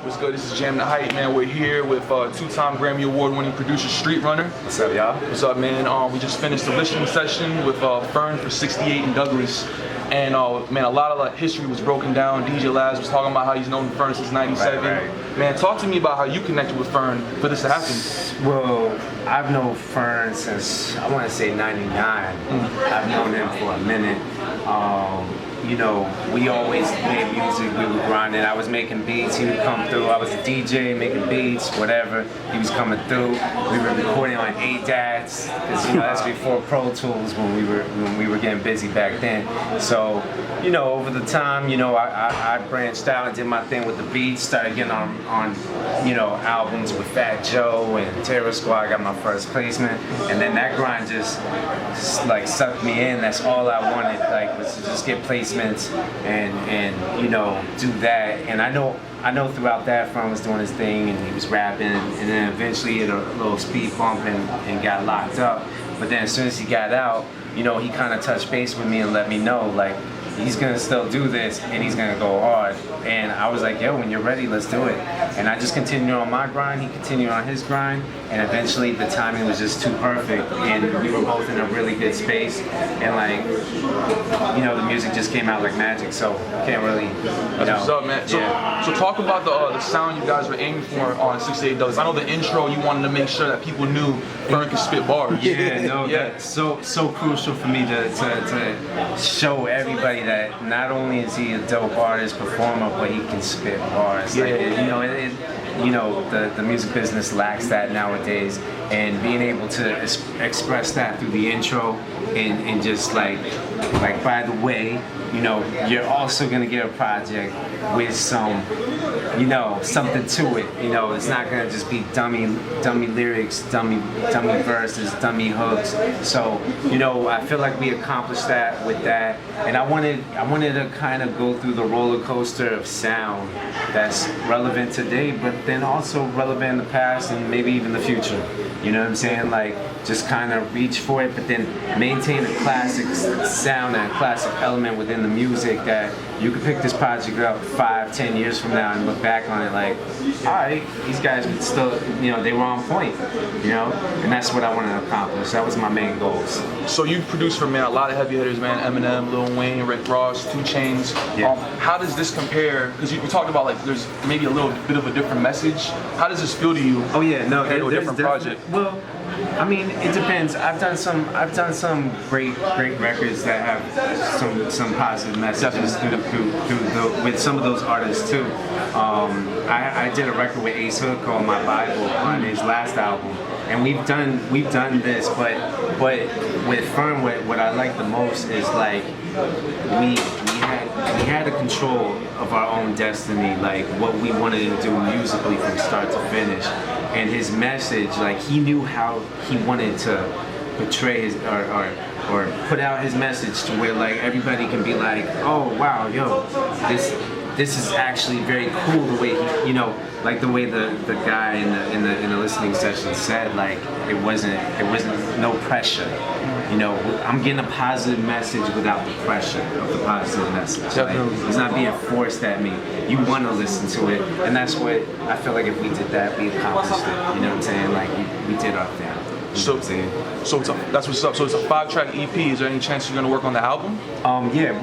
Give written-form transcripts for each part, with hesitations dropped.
What's good? This is Jam the Hype, man. We're here with two-time Grammy Award-winning producer StreetRunner. What's up, y'all? What's up, man? We just finished the listening session with FERN for 68 in Douglas. And man, a lot of history was broken down. DJ Laz was talking about how he's known FERN since '97. Right. Man, talk to me about how you connected with FERN for this to happen. Well, I've known FERN since, I want to say, '99. I've known him for a minute. You know, we always made music, we were grinding. I was making beats, he would come through. I was a DJ making beats, whatever. He was coming through. We were recording on ADATs, because you know that's before Pro Tools when we were getting busy back then. So, you know, over the time, you know, I branched out and did my thing with the beats. Started getting on you know, albums with Fat Joe and Terror Squad. I got my first placement, and then that grind just like sucked me in. That's all I wanted, like, was to just get placements and you know, do that. And I know throughout that, FERN was doing his thing and he was rapping, and then eventually he hit a little speed bump and got locked up. But then as soon as he got out, you know, he kind of touched base with me and let me know, like, he's gonna still do this and he's gonna go hard. And I was like, yo, when you're ready, let's do it. And I just continued on my grind, he continued on his grind, and eventually the timing was just too perfect, and we were both in a really good space, and like, you know, the music just came out like magic, so can't really, That's what's up, man. So, yeah. So talk about the sound you guys were aiming for on 68 Douglas. I know the intro, you wanted to make sure that people knew FERN could spit bars. Yeah, no, that's so crucial for me to show everybody that not only is he a dope artist, performer, but he can spit bars. Yeah. Like, you know, the music business lacks that nowadays, and being able to express that through the intro and just like by the way, you know, you're also gonna get a project with some, you know, something to it. You know, it's not gonna just be dummy lyrics, dummy verses, dummy hooks. So, you know, I feel like we accomplished that with that, and I wanted to kind of go through the roller coaster of sound that's relevant today, but then also relevant in the past and maybe even the future. You know what I'm saying? Like, just kind of reach for it, but then maintain a classic sound and a classic element within the music that you could pick this project up 5-10 years from now and look back on it like, all right, these guys would still, you know, they were on point, you know? And that's what I wanted to accomplish. That was my main goals. So you produced for, man, a lot of heavy hitters, man. Eminem, Lil Wayne, Rick Ross, 2 Chainz. Yeah. How does this compare? Because you talked about, like, there's maybe a little bit of a different message. How does this feel to you? Oh yeah, no, compared to a different project? Well, I mean, it depends. I've done some great records that have some positive messages with some of those artists too. I did a record with Ace Hood called My Bible on his last album, and we've done this, but with FERN, what I like the most is like we had a control of our own destiny, like what we wanted to do musically from start to finish. And his message, like, he knew how he wanted to portray his or put out his message to where like everybody can be like, oh wow, yo, this is actually very cool the way he, you know, like the way the guy in the listening session said, like, it wasn't no pressure. You know, I'm getting a positive message without the pressure of the positive message. Like, it's not being forced at me. You want to listen to it, and that's what I feel like. If we did that, we accomplished it. You know what I'm saying? Like, we did our thing. So that's what's up. So it's a 5-track EP. Is there any chance you're gonna work on the album? Yeah,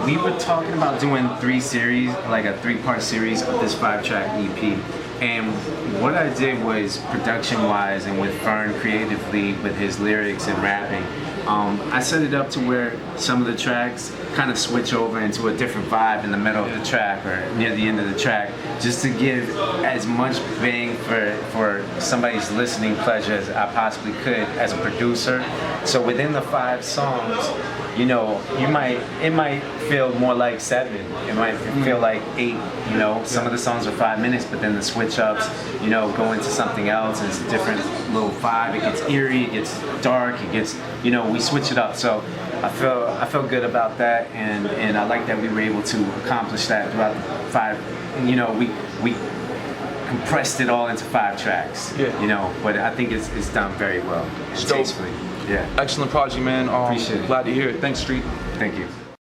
we were talking about doing 3 series, like a 3-part series of this 5-track EP. And what I did was, production-wise and with FERN creatively with his lyrics and rapping, I set it up to where some of the tracks kind of switch over into a different vibe in the middle of the track or near the end of the track, just to give as much bang for somebody's listening pleasure as I possibly could as a producer. So within the 5 songs, you know, it might feel more like 7. It might feel like 8. You know, some of the songs are 5 minutes, but then the switch ups, you know, go into something else. It's a different little vibe. It gets eerie. It gets dark. It gets, you know, we switch it up. So I feel good about that, and I like that we were able to accomplish that throughout the 5. You know, we compressed it all into 5 tracks. Yeah. You know, but I think it's done very well and tastefully. Yeah. Excellent project, man. Appreciate it. Glad to hear it. Thanks, Street. Thank you.